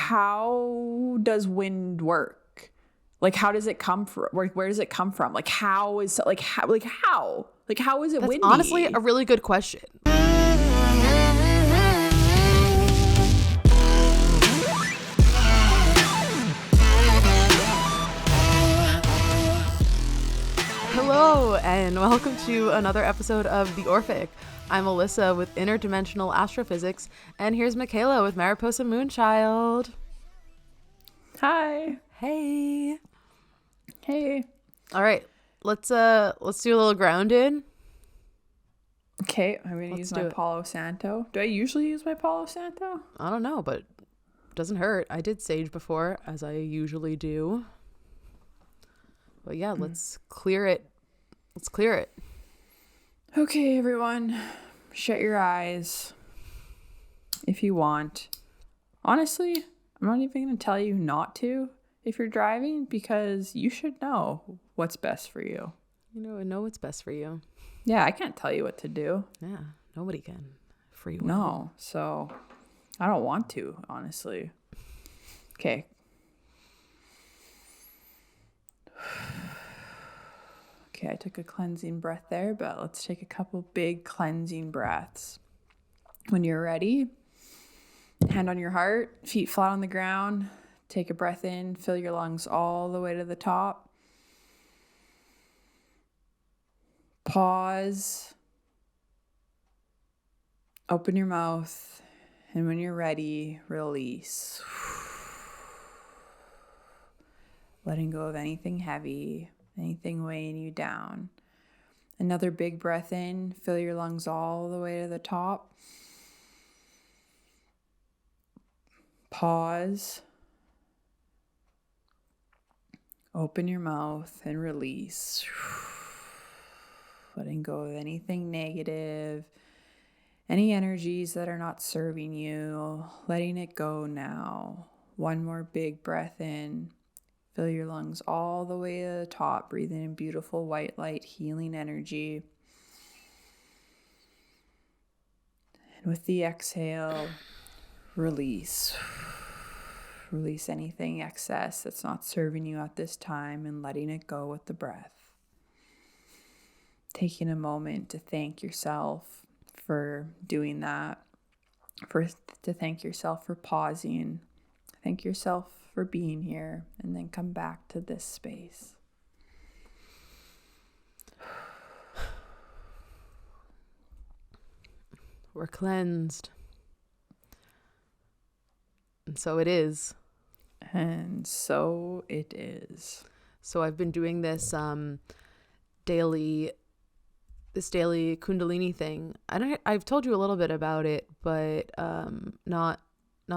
how does wind work? Like, how does it come from? Where does it come from? Like, how is how is it That's windy? honestly a really good question. Hello, and welcome to another episode of The Orphic. I'm Alyssa with Interdimensional Astrophysics, and here's Mikayla with Mariposa Moonchild. Hi. Hey. Hey. All right, let's do a little grounded. Okay, I'm gonna use my Palo Santo. Do I usually use my Palo Santo? I don't know, but it doesn't hurt. I did sage before, as I usually do. But yeah, let's clear it. Let's clear it. Okay, everyone. Shut your eyes if you want. Honestly, I'm not even going to tell you not to if you're driving, because you should know what's best for you. You know what's best for you. Yeah, I can't tell you what to do. Yeah, nobody can. Free will. No, so I don't want to, honestly. Okay. Okay, I took a cleansing breath there, but let's take a couple big cleansing breaths. When you're ready, hand on your heart, feet flat on the ground. Take a breath in, fill your lungs all the way to the top. Pause. Open your mouth, and when you're ready, release. Letting go of anything heavy, anything weighing you down. Another big breath in, fill your lungs all the way to the top. Pause. Open your mouth and release. Letting go of anything negative, any energies that are not serving you, letting it go now. One more big breath in. Fill your lungs all the way to the top, breathing in beautiful white light, healing energy. And with the exhale, release. Release anything excess that's not serving you at this time and letting it go with the breath. Taking a moment to thank yourself for doing that, to thank yourself for pausing, thank yourself for being here, and then come back to this space. We're cleansed. And so it is. And so it is. So I've been doing this daily Kundalini thing. I've told you a little bit about it, but not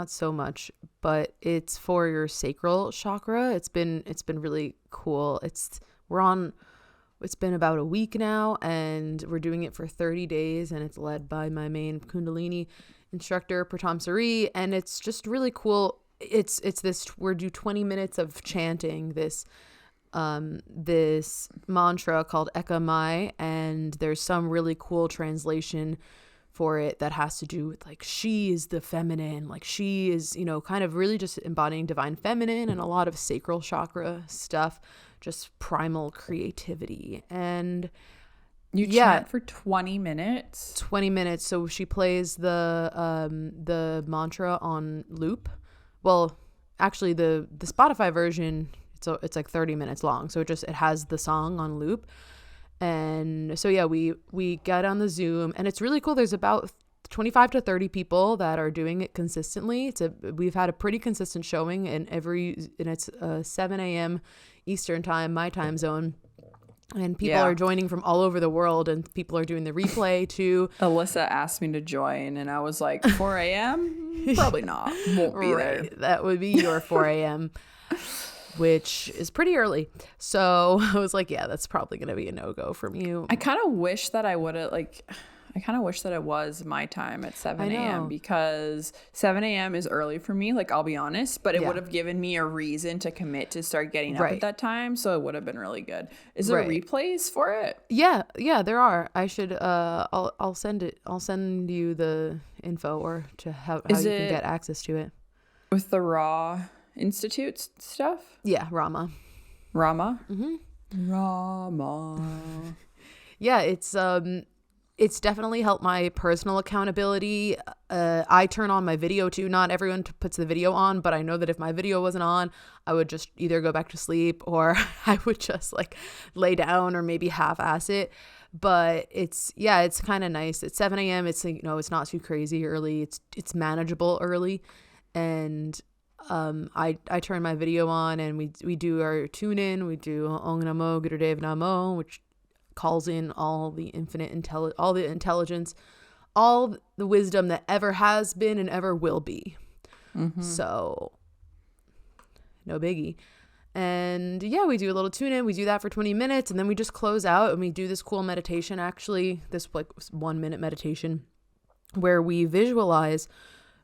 so much. But it's for your sacral chakra. It's been really cool. It's been about a week now, and we're doing it for 30 days, and it's led by my main Kundalini instructor, Pratam Sari, and it's just really cool. It's this, we do 20 minutes of chanting this mantra called Eka Mai, and there's some really cool translation for it that has to do with like she is the feminine, like she is, kind of really just embodying divine feminine and a lot of sacral chakra stuff, just primal creativity. And you chant for 20 minutes? 20 minutes. So she plays the mantra on loop. Well, actually the Spotify version, it's like 30 minutes long. So it has the song on loop. And so, yeah, we get on the Zoom, and it's really cool. There's about 25 to 30 people that are doing it consistently. We've had a pretty consistent showing, and it's 7 a.m. Eastern time, my time zone. And people are joining from all over the world, and people are doing the replay too. Alyssa asked me to join, and I was like, 4 a.m.? Probably not. Won't be there. That would be your 4 a.m., which is pretty early. So I was like, yeah, that's probably going to be a no-go from you. I kind of wish that I would have, I kind of wish that it was my time at 7 a.m. because 7 a.m. is early for me, I'll be honest, but it would have given me a reason to commit to start getting up at that time, so it would have been really good. Is there replays for it? Yeah, there are. I should I'll send you the info or to how you can get access to it. With the Raw Institute stuff? Yeah, Rama. Rama? Mm-hmm. Rama. Yeah, it's definitely helped my personal accountability. I turn on my video too. Not everyone puts the video on, but I know that if my video wasn't on, I would just either go back to sleep or I would just like lay down or maybe half-ass it. But it's kind of nice. It's 7 a.m. It's, you know, it's not too crazy early. It's manageable early. And I turn my video on and we do our tune in. We do Ong Namo Gurudev Namo, which calls in all the all the intelligence, all the wisdom that ever has been and ever will be. Mm-hmm. So no biggie. And yeah, we do a little tune in. We do that for 20 minutes and then we just close out and we do this cool meditation, actually, this like 1 minute meditation where we visualize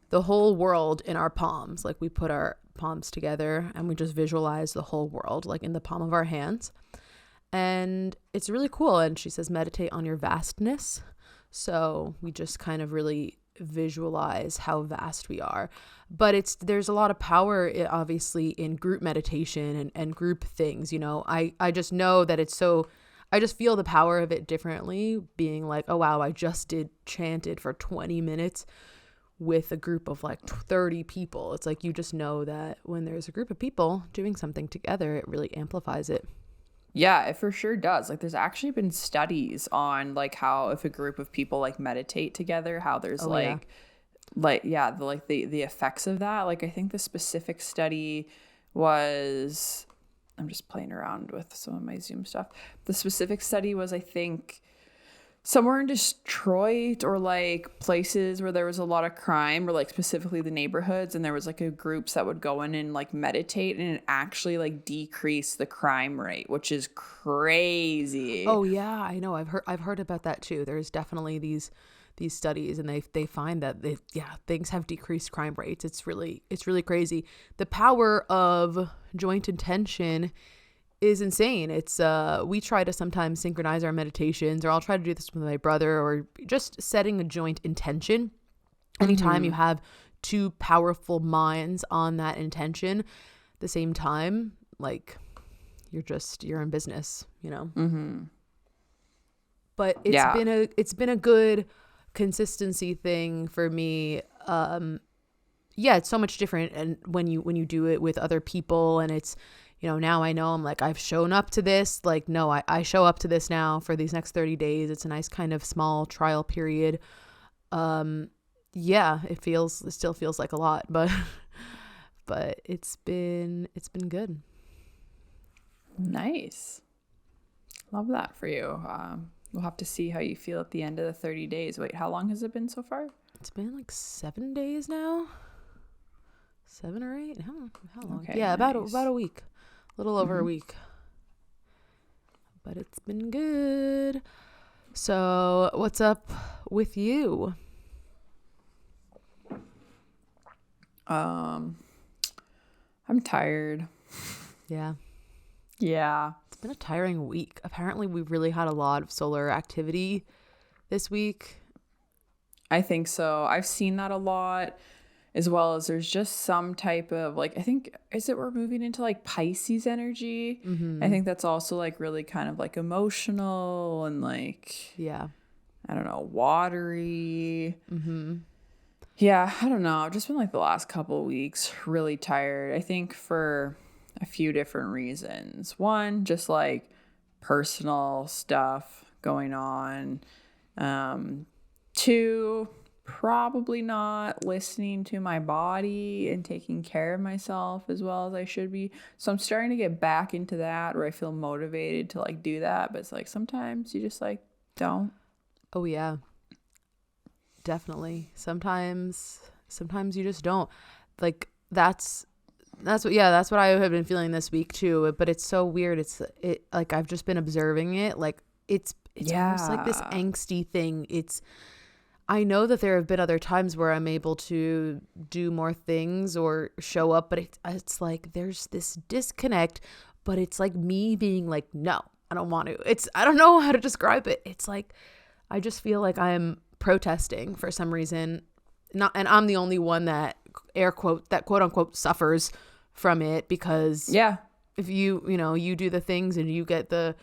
the whole world in our palms. Like we put our palms together and we just visualize the whole world like in the palm of our hands. And it's really cool. And she says, meditate on your vastness. So we just kind of really visualize how vast we are. But there's a lot of power, obviously, in group meditation and group things. You know, I just know that I just feel the power of it differently, being like, oh, wow, I just chanted for 20 minutes with a group of like 30 people. It's like you just know that when there's a group of people doing something together, it really amplifies it. Yeah, it for sure does. Like there's actually been studies on like how if a group of people like meditate together, how there's the effects of that. Like I think the specific study was, I'm just playing around with some of my Zoom stuff. The specific study was, I think, somewhere in Detroit or like places where there was a lot of crime, or like specifically the neighborhoods, and there was like a groups that would go in and like meditate and it actually like decrease the crime rate, which is crazy. Oh yeah, I know. I've heard about that too. There's definitely these studies and they find that things have decreased crime rates. It's really crazy. The power of joint intention is insane. It's we try to sometimes synchronize our meditations, or I'll try to do this with my brother, or just setting a joint intention. Anytime you have two powerful minds on that intention at the same time, like you're in business, you know. But it's been a good consistency thing for me. It's so much different, and when you do it with other people, and it's, you know, now I know I'm like, I've shown up to this. Like, no, I show up to this now for these next 30 days. It's a nice kind of small trial period. It still feels like a lot, but it's been good. Nice. Love that for you. We'll have to see how you feel at the end of the 30 days. Wait, how long has it been so far? It's been like 7 days now. 7 or 8? How long? Okay, yeah, nice. about a week. A little over a week. But it's been good. So what's up with you? I'm tired. Yeah. Yeah. It's been a tiring week. Apparently we really had a lot of solar activity this week. I think so. I've seen that a lot, as well as there's just some type of like, I think, we're moving into like Pisces energy. I think that's also like really kind of like emotional and like, I don't know, watery. Yeah, I don't know. I've just been like the last couple of weeks really tired. I think for a few different reasons. One, just like personal stuff going on. Two, probably not listening to my body and taking care of myself as well as I should be. So I'm starting to get back into that, where I feel motivated to like do that. But it's like sometimes you just like don't. Oh yeah. Definitely. Sometimes you just don't. Like that's what I have been feeling this week too. But it's so weird. It's like I've just been observing it. Like it's almost like this angsty thing. I know that there have been other times where I'm able to do more things or show up, but it's like there's this disconnect, but it's like me being like, no, I don't want to. I don't know how to describe it. It's like I just feel like I'm protesting for some reason, not, and I'm the only one that quote unquote suffers from it, because Yeah. if you do the things and you get the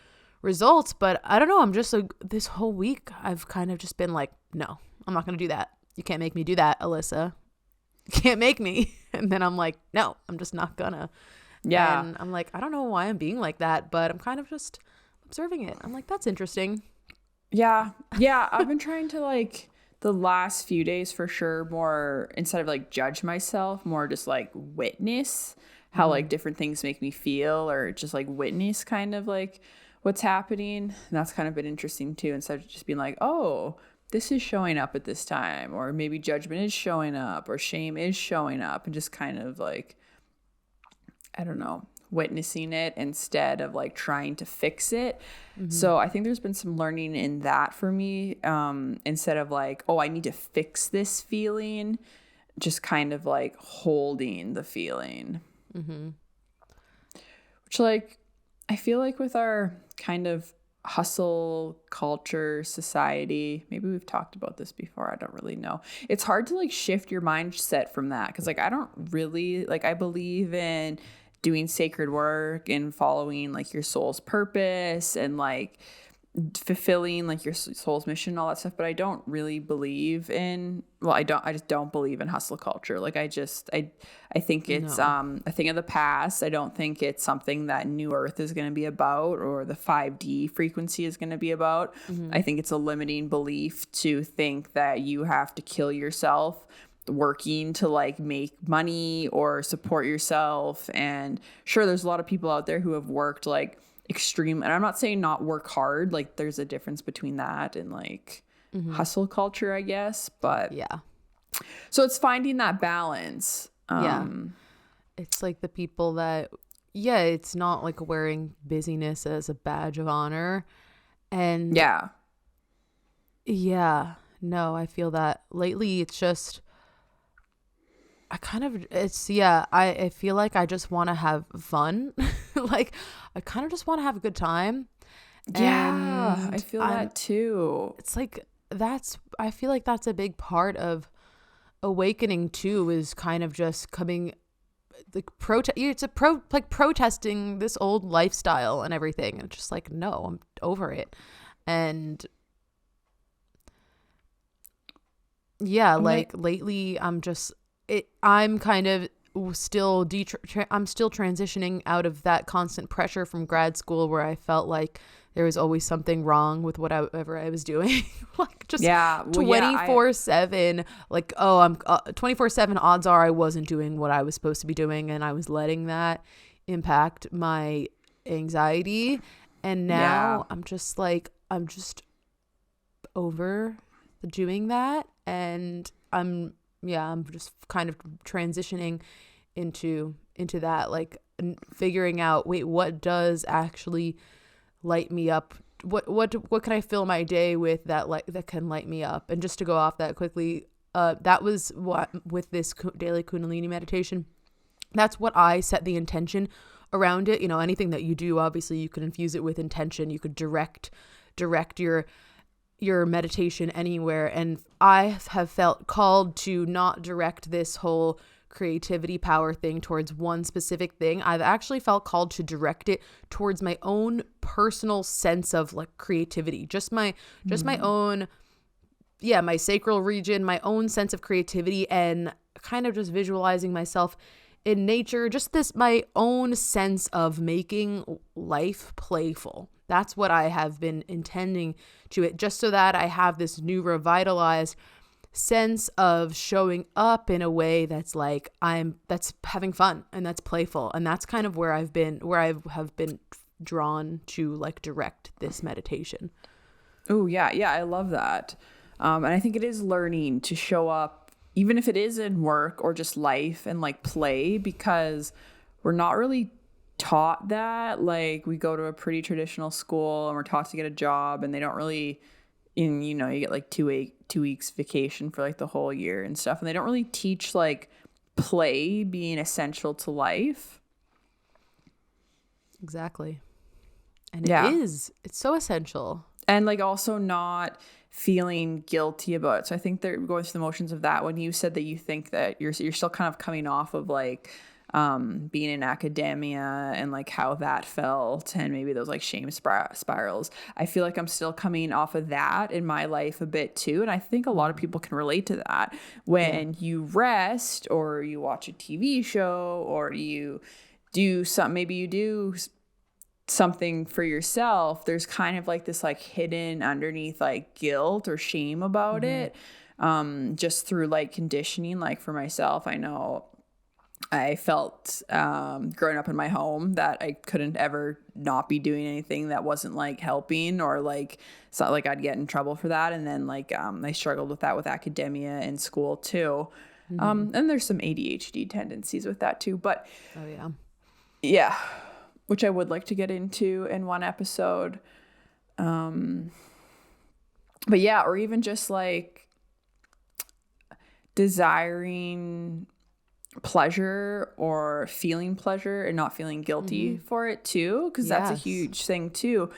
results. But I don't know, I'm just like, this whole week I've kind of just been like, no, I'm not going to do that. You can't make me do that, Alyssa. You can't make me. And then I'm like, no, I'm just not gonna. Yeah. And I'm like, I don't know why I'm being like that, but I'm kind of just observing it. I'm like, that's interesting. Yeah. Yeah. I've been trying to like the last few days for sure, more instead of like judge myself, more just like witness how like different things make me feel, or just like witness kind of like what's happening. And that's kind of been interesting too, instead of just being like, oh, this is showing up at this time, or maybe judgment is showing up, or shame is showing up, and just kind of like, I don't know, witnessing it instead of like trying to fix it. So I think there's been some learning in that for me, instead of like, oh, I need to fix this feeling, just kind of like holding the feeling. Which, like, I feel like with our kind of hustle culture society, maybe we've talked about this before, I don't really know, it's hard to like shift your mindset from that, because like I don't really like, I believe in doing sacred work and following like your soul's purpose and like fulfilling like your soul's mission and all that stuff, but I don't really believe in, I just don't believe in hustle culture. Like I think it's a thing of the past. I don't think it's something that New Earth is going to be about, or the 5D frequency is going to be about. I think it's a limiting belief to think that you have to kill yourself working to like make money or support yourself. And sure, there's a lot of people out there who have worked like extreme, and I'm not saying not work hard, like there's a difference between that and like hustle culture, I guess. But Yeah. so it's finding that balance. Yeah. It's like the people that, yeah, it's not like wearing busyness as a badge of honor. And Yeah. No, I feel that lately. It's just, I feel like I just want to have fun. Like, I kind of just want to have a good time. Yeah, And I feel that too. It's like, I feel like that's a big part of awakening too, is kind of just coming, like, protesting this old lifestyle and everything. And just like, no, I'm over it. And yeah, like lately I'm kind of still I'm still transitioning out of that constant pressure from grad school, where I felt like there was always something wrong with whatever I was doing. Like just 24/7, like, oh, I'm 24/7, odds are I wasn't doing what I was supposed to be doing, and I was letting that impact my anxiety. And now I'm just over doing that, and I'm just kind of transitioning into that, like figuring out, wait, what does actually light me up? What can I fill my day with that can light me up? And just to go off that quickly, that was what, with this daily Kundalini meditation, that's what I set the intention around it. Anything that you do, obviously you could infuse it with intention. You could direct your meditation anywhere. And I have felt called to not direct this whole creativity power thing towards one specific thing. I've actually felt called to direct it towards my own personal sense of like creativity, just my own, my sacral region, my own sense of creativity, and kind of just visualizing myself in nature, just my own sense of making life playful. That's what I have been intending to it, just so that I have this new revitalized sense of showing up in a way that's like, that's having fun and that's playful. And that's kind of where I have been drawn to like direct this meditation. Oh yeah. Yeah. I love that. And I think it is learning to show up, even if it is in work or just life and like play, because we're not really taught that. Like we go to a pretty traditional school and we're taught to get a job, and they don't really, you get like 2 weeks vacation for like the whole year and stuff. And they don't really teach like play being essential to life. Exactly. And it's so essential. And like also not feeling guilty about it. So I think they're going through the motions of that. When you said that you think that you're still kind of coming off of like being in academia and like how that felt, and maybe those like shame spirals. I feel like I'm still coming off of that in my life a bit too. And I think a lot of people can relate to that. When you rest or you watch a TV show or you do something for yourself, there's kind of like this like hidden underneath like guilt or shame about it, just through like conditioning. Like for myself, I know I felt growing up in my home that I couldn't ever not be doing anything that wasn't like helping, or like it's not like I'd get in trouble for that. And then like I struggled with that with academia and school too. And there's some ADHD tendencies with that too, but yeah, which I would like to get into in one episode. But yeah, or even just like desiring pleasure or feeling pleasure and not feeling guilty for it too, because that's a huge thing too.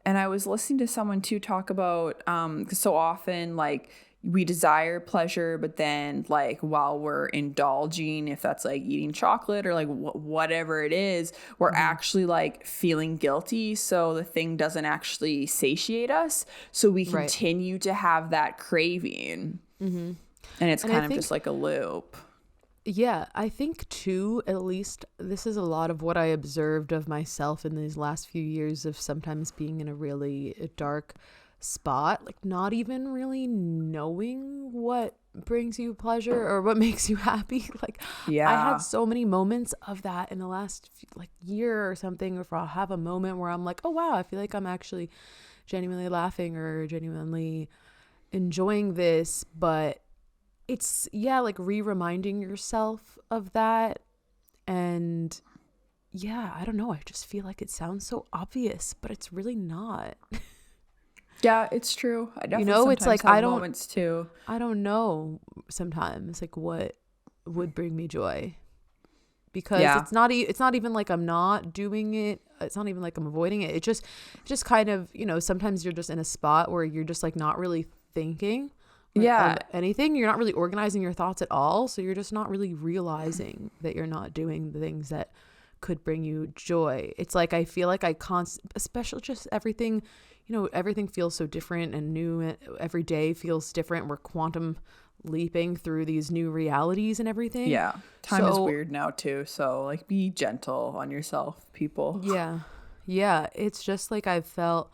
And I was listening to someone too talk about because so often like we desire pleasure, but then like while we're indulging, if that's like eating chocolate or like whatever it is, we're actually like feeling guilty, so the thing doesn't actually satiate us, so we continue to have that craving, and it's kind of just like a loop. Yeah, I think too, at least this is a lot of what I observed of myself in these last few years of sometimes being in a really dark spot, like not even really knowing what brings you pleasure or what makes you happy. Like I had so many moments of that in the last like year or something, or I'll have a moment where I'm like, oh wow, I feel like I'm actually genuinely laughing or genuinely enjoying this, but it's like reminding yourself of that. And I don't know, I just feel like it sounds so obvious, but it's really not. Yeah, it's true. I definitely it's like I don't moments too. I don't know sometimes like what would bring me joy, because it's not even like I'm not doing it. It's not even like I'm avoiding it. It just kind of, sometimes you're just in a spot where you're just like not really thinking anything. You're not really organizing your thoughts at all, so you're just not really realizing that you're not doing the things that could bring you joy. It's like I feel like especially just everything, everything feels so different and new. Every day feels different. We're quantum leaping through these new realities and everything. Time is weird now too, so like be gentle on yourself, people. It's just like I felt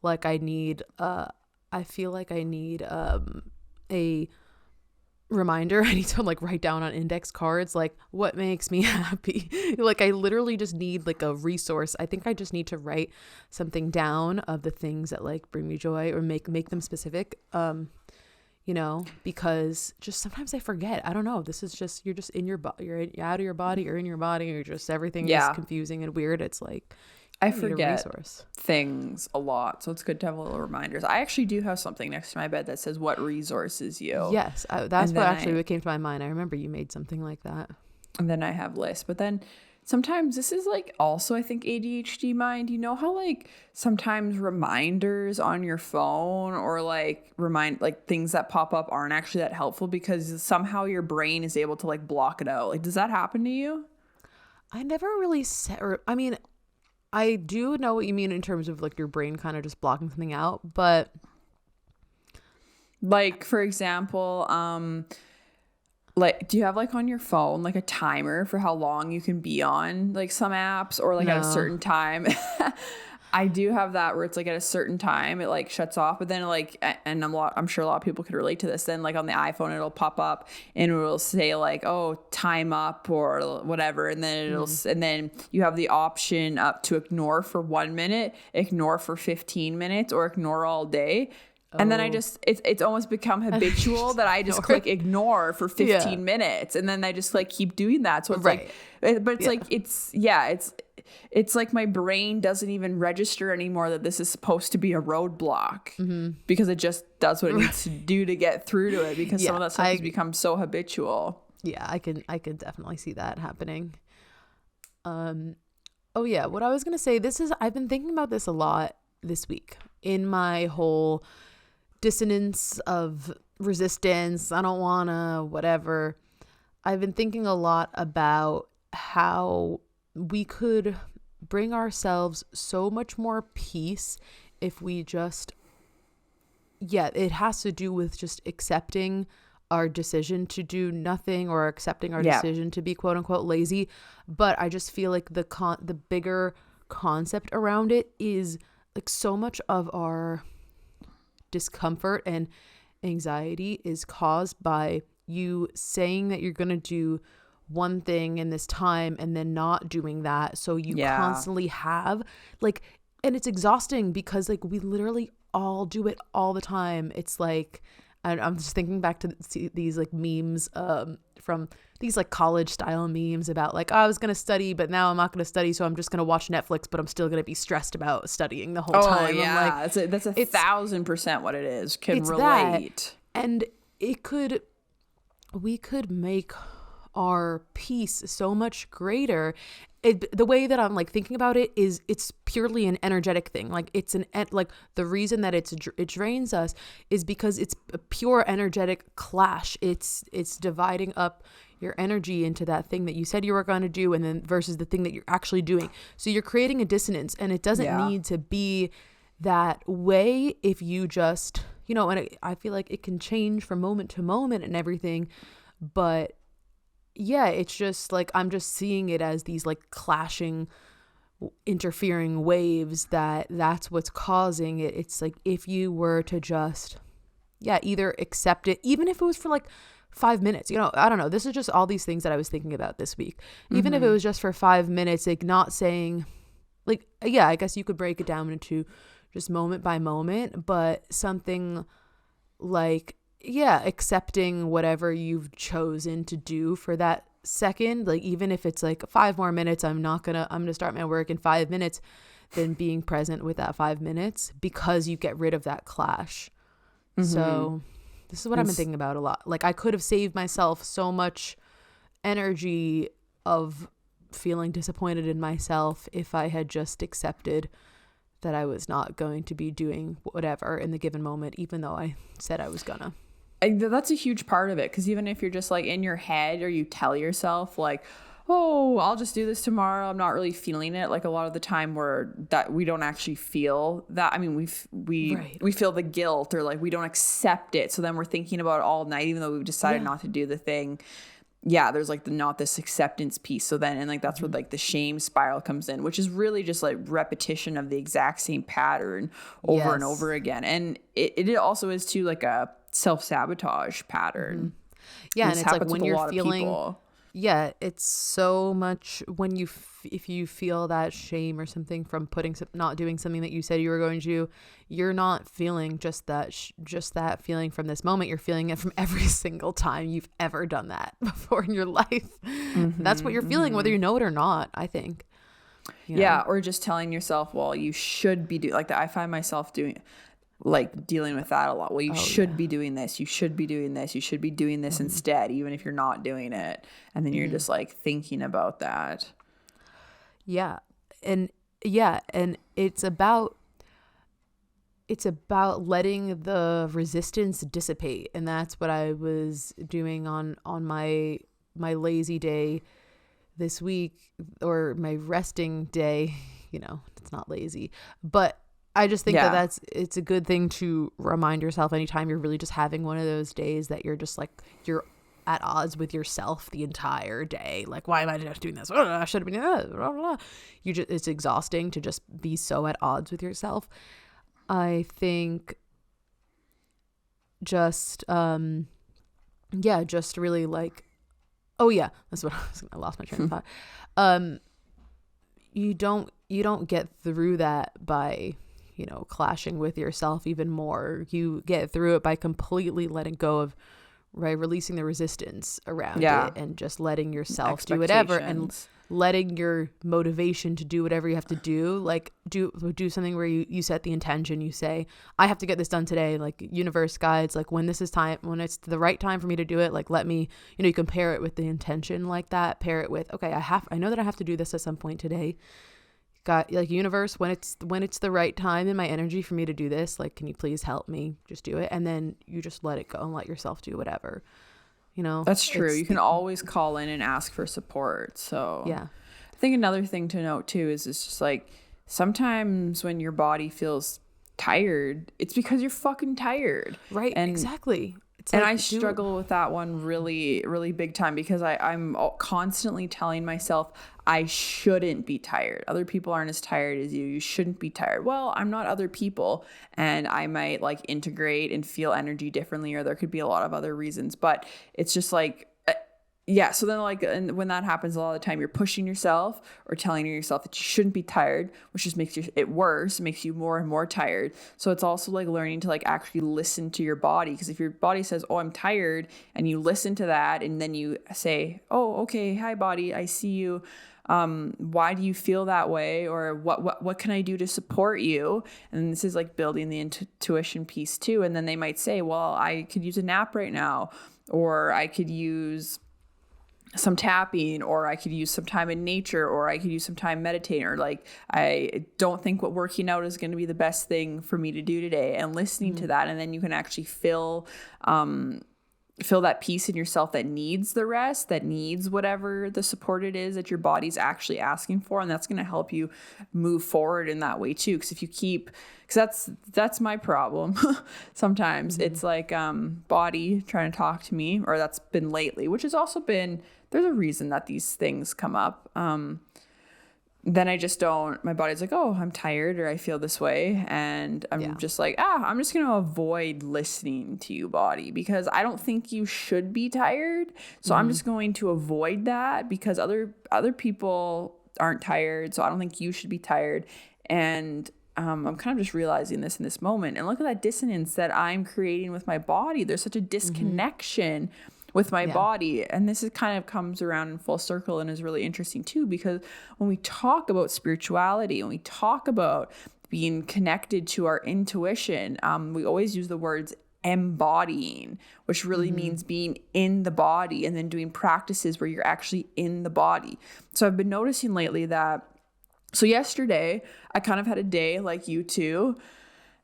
like I feel like I need a reminder. I need to like write down on index cards like what makes me happy. Like I literally just need like a resource. I think I just need to write something down of the things that like bring me joy, or make them specific, because just sometimes I forget. I don't know, this is just, you're just in your body, you're out of your body, you're in your body, you're just, everything is confusing and weird. It's like I forget things a lot, so it's good to have little reminders. I actually do have something next to my bed that says what resources you. Yes, that's what came to my mind. I remember you made something like that. And then I have lists, but then sometimes this is like also I think ADHD mind. You know how like sometimes reminders on your phone or like things that pop up aren't actually that helpful because somehow your brain is able to like block it out. Like, does that happen to you? I never really I do know what you mean in terms of like your brain kind of just blocking something out, but like for example, like do you have like on your phone like a timer for how long you can be on like some apps, or like at a certain time? I do have that where it's like at a certain time it like shuts off, but then like, and I'm sure a lot of people could relate to this, then like on the iPhone it'll pop up and it will say like, oh, time up or whatever, and then and then you have the option up to ignore for 1 minute, ignore for 15 minutes, or ignore all day. And then I just, it's almost become habitual that I just click ignore for 15 minutes. And then I just like keep doing that. So it's like, but it's like, it's like my brain doesn't even register anymore that this is supposed to be a roadblock, because it just does what it needs to do to get through to it, because some of that stuff has become so habitual. Yeah, I can definitely see that happening. Oh yeah, what I was going to say, I've been thinking about this a lot this week in my whole dissonance of resistance. I don't want to whatever. I've been thinking a lot about how we could bring ourselves so much more peace if we just, it has to do with just accepting our decision to do nothing, or accepting our decision to be quote unquote lazy. But I just feel like the bigger concept around it is like so much of our discomfort and anxiety is caused by you saying that you're going to do one thing in this time and then not doing that. So you constantly have like, and it's exhausting because like we literally all do it all the time. It's like, I'm just thinking back to these like memes from these like college style memes about like, oh, I was going to study, but now I'm not going to study. So I'm just going to watch Netflix, but I'm still going to be stressed about studying the whole time. Yeah. I'm like, that's 1,000% what it is. Can relate. That. And we could make our peace so much greater. The way that I'm like thinking about it is it's purely an energetic thing. Like it's like the reason that it drains us is because it's a pure energetic clash. It's dividing up your energy into that thing that you said you were going to do and then versus the thing that you're actually doing. So you're creating a dissonance, and it doesn't need to be that way if you just, and I feel like it can change from moment to moment and everything, but it's just like I'm just seeing it as these like clashing, interfering waves that's what's causing it. It's like if you were to just either accept it, even if it was for like 5 minutes, I don't know, this is just all these things that I was thinking about this week. Even if it was just for 5 minutes, like not saying like, I guess you could break it down into just moment by moment, but something like accepting whatever you've chosen to do for that second, like even if it's like 5 more minutes, I'm gonna start my work in 5 minutes, then being present with that 5 minutes because you get rid of that clash. So this is what I've been thinking about a lot. Like I could have saved myself so much energy of feeling disappointed in myself if I had just accepted that I was not going to be doing whatever in the given moment, even though I said I was gonna. That's a huge part of it, because even if you're just like in your head, or you tell yourself like, oh, I'll just do this tomorrow, I'm not really feeling it. Like a lot of the time we don't actually feel that. I mean, we feel the guilt, or like we don't accept it. So then we're thinking about it all night, even though we've decided not to do the thing. There's like not this acceptance piece. So then, and like that's where like the shame spiral comes in, which is really just like repetition of the exact same pattern over and over again. And it also is too like a self-sabotage pattern. And it's like when you're feeling it's so much when if you feel that shame or something from not doing something that you said you were going to do, you're not feeling just that feeling from this moment. You're feeling it from every single time you've ever done that before in your life. That's what you're feeling, whether you know it or not, I think. Or just telling yourself, well, you should be doing like that. I find myself dealing with that a lot. Well, you should be doing this. You should be doing this. You should be doing this instead, even if you're not doing it. And then you're just like thinking about that. And it's about letting the resistance dissipate. And that's what I was doing on my lazy day this week, or my resting day. It's not lazy, but I just think that it's a good thing to remind yourself anytime you're really just having one of those days that you're just like, you're at odds with yourself the entire day. Like, why am I just doing this? I should have been doing that. It's exhausting to just be so at odds with yourself. I think just really like, that's what I lost my train of thought. You don't get through that by clashing with yourself even more. You get through it by completely letting go of, releasing the resistance around it, and just letting yourself do whatever, and letting your motivation to do whatever you have to do, like do something where you set the intention. You say, I have to get this done today. Like universe guides, like when it's the right time for me to do it, like let me, you can pair it with the intention like that, pair it with, okay, I know that I have to do this at some point today. God, like, universe, when it's the right time in my energy for me to do this, like, can you please help me just do it? And then you just let it go and let yourself do whatever, you know. That's true. You can always call in and ask for support. So Yeah. I think another thing to note too is it's just like sometimes when your body feels tired, it's because you're fucking tired. Right. And exactly. It's and like, I struggle with that one really, really big time because I'm constantly telling myself I shouldn't be tired. Other people aren't as tired as you. You shouldn't be tired. Well, I'm not other people, and I might like integrate and feel energy differently, or there could be a lot of other reasons. But it's just like, yeah. So then like, and when that happens a lot of the time, you're pushing yourself or telling yourself that you shouldn't be tired, which just makes it worse. It makes you more and more tired. So it's also like learning to like actually listen to your body. Because if your body says, oh, I'm tired, and you listen to that, and then you say, oh, okay, hi body, I see you. Why do you feel that way? Or what can I do to support you? And this is like building the intuition piece too. And then they might say, well, I could use a nap right now, or I could use some tapping, or I could use some time in nature, or I could use some time meditating, or like, I don't think what working out is going to be the best thing for me to do today, and listening to that. And then you can actually feel that piece in yourself that needs the rest, that needs whatever the support it is that your body's actually asking for. And that's going to help you move forward in that way too. Because if you keep, because that's my problem. Sometimes it's like body trying to talk to me, or that's been lately, which has also been, there's a reason that these things come up. Then I just don't, my body's like, oh, I'm tired, or I feel this way. And I'm just like, I'm just going to avoid listening to you, body, because I don't think you should be tired. So I'm just going to avoid that, because other people aren't tired. So I don't think you should be tired. And I'm kind of just realizing this in this moment. And look at that dissonance that I'm creating with my body. There's such a disconnection with my body. And this is kind of comes around in full circle and is really interesting too, because when we talk about spirituality, when we talk about being connected to our intuition, we always use the words embodying, which really means being in the body, and then doing practices where you're actually in the body. So I've been noticing lately that, so yesterday I kind of had a day like you too.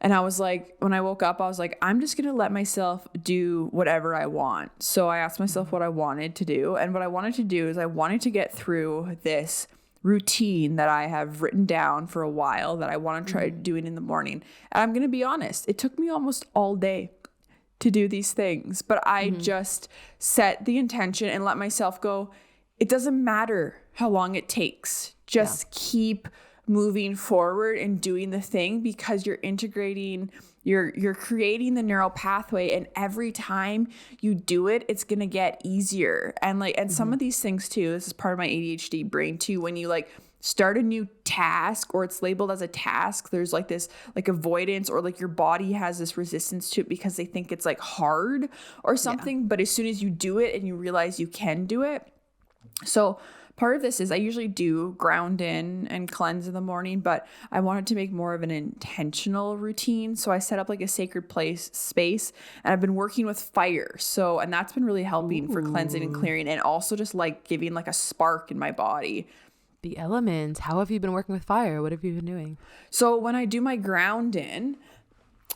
And I was like, when I woke up, I was like, I'm just going to let myself do whatever I want. So I asked myself what I wanted to do. And what I wanted to do is I wanted to get through this routine that I have written down for a while that I want to try doing in the morning. And I'm going to be honest, it took me almost all day to do these things. But I just set the intention and let myself go. It doesn't matter how long it takes. Just keep moving forward and doing the thing, because you're integrating, you're creating the neural pathway, and every time you do it, it's going to get easier. And like, and some of these things too, this is part of my ADHD brain too, when you like start a new task, or it's labeled as a task, there's like this like avoidance, or like your body has this resistance to it because they think it's like hard or something. But as soon as you do it and you realize you can do it. So part of this is I usually do ground in and cleanse in the morning, but I wanted to make more of an intentional routine. So I set up like a sacred space, and I've been working with fire. So, and that's been really helping for cleansing and clearing, and also just like giving like a spark in my body. The elements. How have you been working with fire? What have you been doing? So when I do my ground in,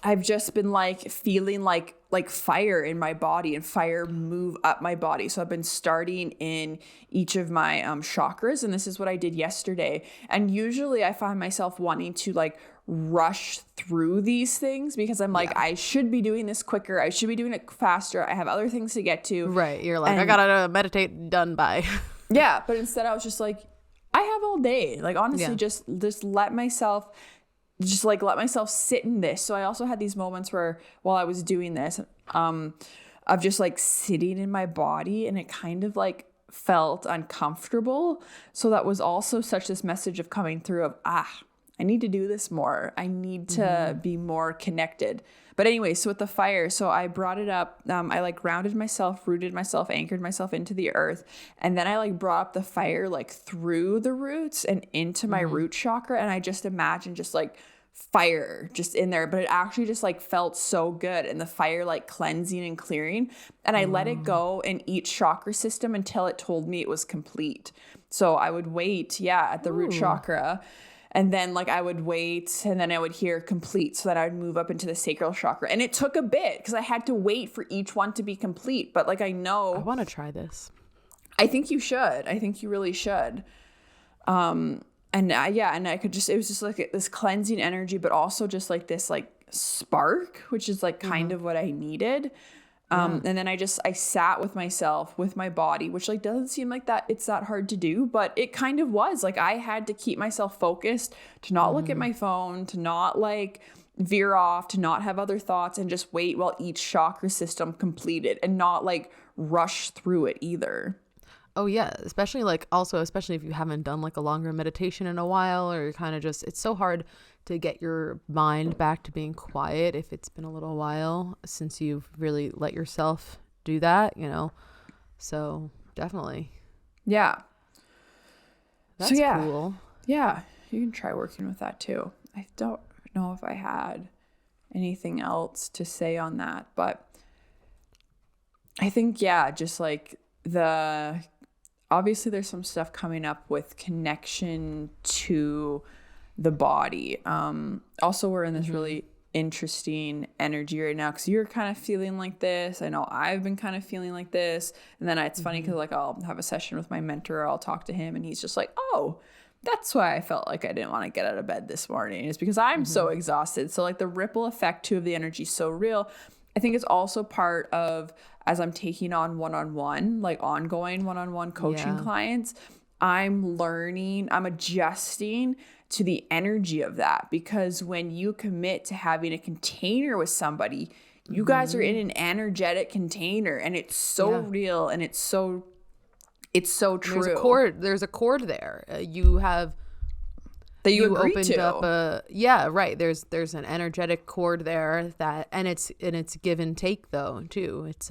I've just been like feeling like fire in my body, and fire move up my body. So I've been starting in each of my chakras, and this is what I did yesterday. And usually I find myself wanting to like rush through these things, because I'm like, I should be doing this quicker. I should be doing it faster. I have other things to get to. Right. You're like, I gotta meditate, done by. Yeah. But instead I was just like, I have all day. Like honestly, just let myself sit in this. So I also had these moments where while I was doing this, of just like sitting in my body, and it kind of like felt uncomfortable. So that was also such this message of coming through of, I need to do this more. I need to be more connected. But anyway, so with the fire, so I brought it up. I like grounded myself, rooted myself, anchored myself into the earth. And then I like brought up the fire like through the roots and into my root chakra. And I just imagined just like fire just in there, but it actually just like felt so good. And the fire like cleansing and clearing. And I let it go in each chakra system until it told me it was complete. So I would wait, at the root chakra. And then like I would wait and then I would hear complete so that I would move up into the sacral chakra. And it took a bit because I had to wait for each one to be complete. But like I know. I want to try this. I think you should. I think you really should. And I could just, it was just like this cleansing energy, but also just like this like spark, which is like kind of what I needed. And then I sat with myself, with my body, which like doesn't seem like that it's that hard to do, but it kind of was. Like I had to keep myself focused, to not look at my phone, to not like veer off, to not have other thoughts, and just wait while each chakra system completed and not like rush through it either. Oh yeah, especially if you haven't done like a longer meditation in a while, or you're kind of just, it's so hard to get your mind back to being quiet if it's been a little while since you've really let yourself do that, you know? So definitely. Yeah. That's cool. Yeah. You can try working with that too. I don't know if I had anything else to say on that, but I think, yeah, just like obviously there's some stuff coming up with connection to the body. Also, we're in this really interesting energy right now because you're kind of feeling like this. I know I've been kind of feeling like this. And then it's funny because like I'll have a session with my mentor, I'll talk to him, and he's just like, oh, that's why I felt like I didn't want to get out of bed this morning. It's because I'm so exhausted. So like the ripple effect too of the energy is so real. I think it's also part of, as I'm taking on one-on-one, like ongoing one-on-one coaching clients, I'm learning, I'm adjusting to the energy of that, because when you commit to having a container with somebody, you guys are in an energetic container, and it's so real, and it's so true. There's a cord there. You have that you agreed opened to. Up right. There's an energetic cord there and it's give and take though too. It's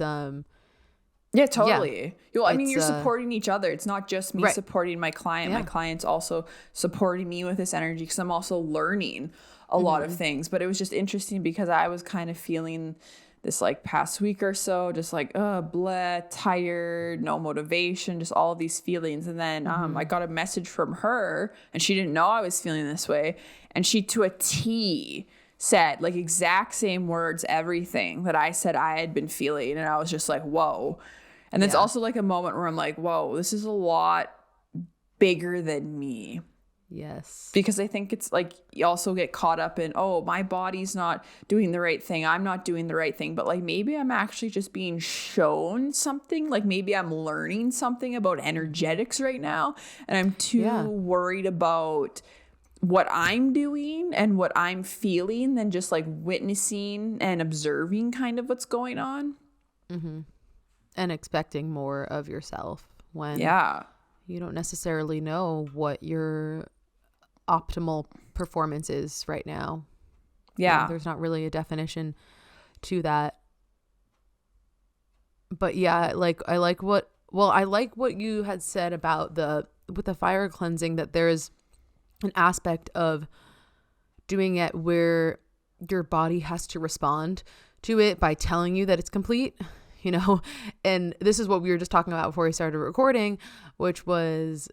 yeah, totally. Yeah. I mean, you're supporting each other. It's not just me supporting my client. Yeah. My client's also supporting me with this energy because I'm also learning a lot of things. But it was just interesting because I was kind of feeling this like past week or so, just like, tired, no motivation, just all of these feelings. And then I got a message from her, and she didn't know I was feeling this way. And she, to a T, said like exact same words, everything that I said I had been feeling. And I was just like, whoa. And it's also like a moment where I'm like, whoa, this is a lot bigger than me. Yes. Because I think it's like you also get caught up in, oh, my body's not doing the right thing. I'm not doing the right thing. But like maybe I'm actually just being shown something. Like maybe I'm learning something about energetics right now. And I'm too worried about what I'm doing and what I'm feeling than just like witnessing and observing kind of what's going on. And expecting more of yourself when you don't necessarily know what your optimal performance is right now. There's not really a definition to that. But yeah, like I like what you had said about with the fire cleansing, that there's an aspect of doing it where your body has to respond to it by telling you that it's complete, you know. And this is what we were just talking about before we started recording, which was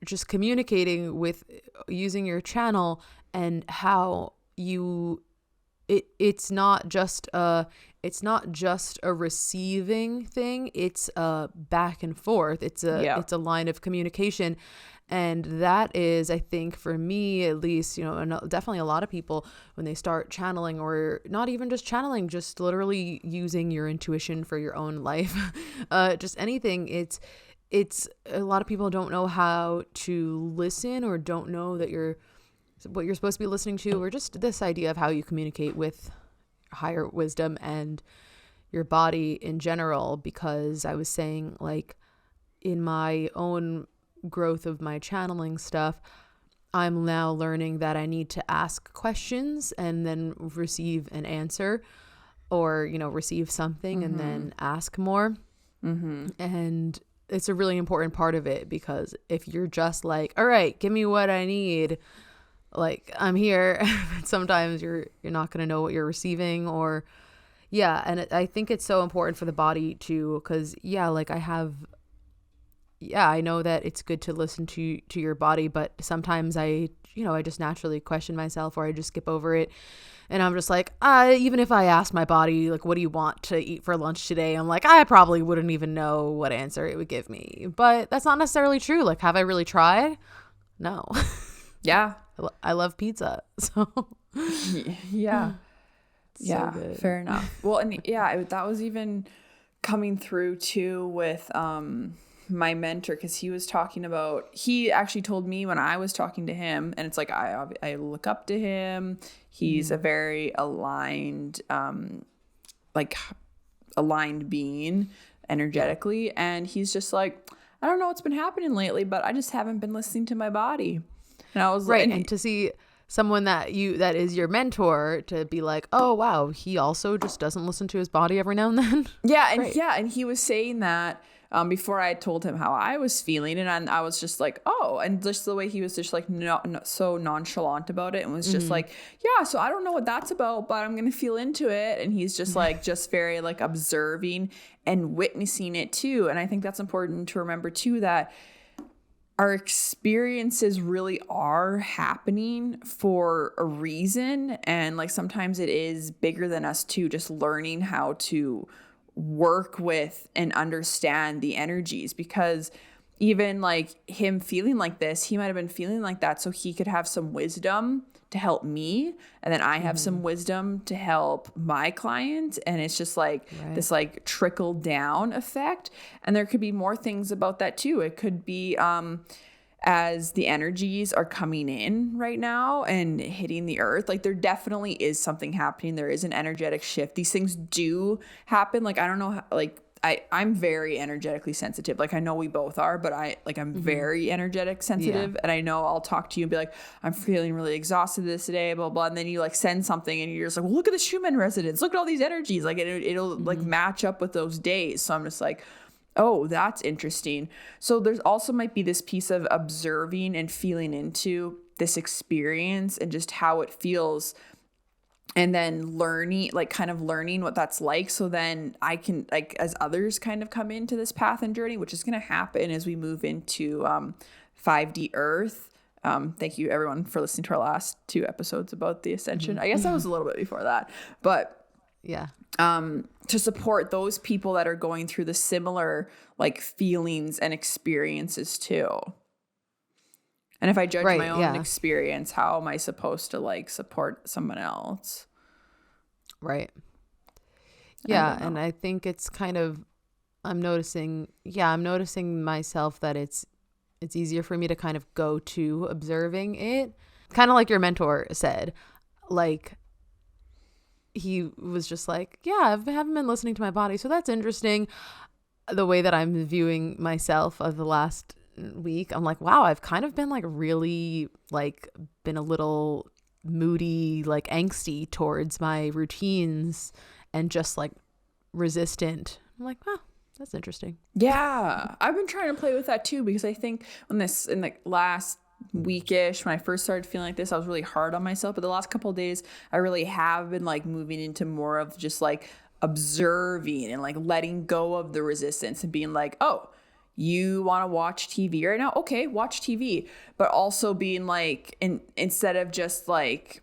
just communicating with using your channel, and how it's not just a receiving thing, it's a back and forth, it's a line of communication. And that is, I think, for me at least, you know, and definitely a lot of people, when they start channeling, or not even just channeling, just literally using your intuition for your own life, just anything, it's a lot of people don't know how to listen, or don't know that what you're supposed to be listening to, or just this idea of how you communicate with higher wisdom and your body in general. Because I was saying, like, in my own growth of my channeling stuff, I'm now learning that I need to ask questions and then receive an answer, or, you know, receive something and then ask more. And it's a really important part of it, because if you're just like, all right, give me what I need, like, I'm here, sometimes you're not going to know what you're receiving. Or and I think it's so important for the body too, because like yeah, I know that it's good to listen to your body, but sometimes I just naturally question myself, or I just skip over it. And I'm just like, even if I asked my body, like, what do you want to eat for lunch today? I'm like, I probably wouldn't even know what answer it would give me. But that's not necessarily true. Like, have I really tried? No. Yeah. I love pizza. So Yeah. so good. Fair enough. Well, and that was even coming through too with my mentor, because he actually told me when I was talking to him, and it's like I look up to him. He's a very aligned aligned being energetically, and he's just like, I don't know what's been happening lately, but I just haven't been listening to my body. And I was right, like, and to see someone that is your mentor to be like, oh wow, he also just doesn't listen to his body every now and then. And he was saying that before I told him how I was feeling, and I was just like, oh, and just the way he was just like so nonchalant about it, and was just like, yeah, so I don't know what that's about, but I'm gonna feel into it. And he's just like just very like observing and witnessing it too. And I think that's important to remember too, that our experiences really are happening for a reason. And like sometimes it is bigger than us too, just learning how to work with and understand the energies. Because even like him feeling like this, he might have been feeling like that so he could have some wisdom to help me, and then I have some wisdom to help my client, and it's just like this like trickle down effect. And there could be more things about that too. It could be as the energies are coming in right now and hitting the earth, like there definitely is something happening. There is an energetic shift. These things do happen. Like I don't know how, like I'm very energetically sensitive. Like I know we both are, but I'm very energetic sensitive. And I know I'll talk to you and be like, I'm feeling really exhausted this day, blah, blah. And then you like send something and you're just like, well, look at the Schumann resonance. Look at all these energies. Like it'll like match up with those days. So I'm just like, oh, that's interesting. So there's also might be this piece of observing and feeling into this experience and just how it feels, and then learning what that's like. So then I can, like, as others kind of come into this path and journey, which is going to happen as we move into 5D Earth. Thank you everyone for listening to our last 2 episodes about the ascension. I guess that was a little bit before that, but yeah. To support those people that are going through the similar like feelings and experiences too. And if I judge my own experience, how am I supposed to like support someone else? Right. Yeah. And I think it's kind of, I'm noticing myself that it's easier for me to kind of go to observing it. Kind of like your mentor said, like he was just like, yeah, I haven't been listening to my body. So that's interesting. The way that I'm viewing myself of the last week, I'm like, wow, I've kind of been like really like been a little moody, like angsty towards my routines and just like resistant. I'm like, oh, that's interesting. Yeah, I've been trying to play with that too, because I think in the last weekish, when I first started feeling like this, I was really hard on myself. But the last couple of days, I really have been like moving into more of just like observing and like letting go of the resistance and being like, oh, you want to watch TV right now? Okay, watch TV. But also being like, instead of just like,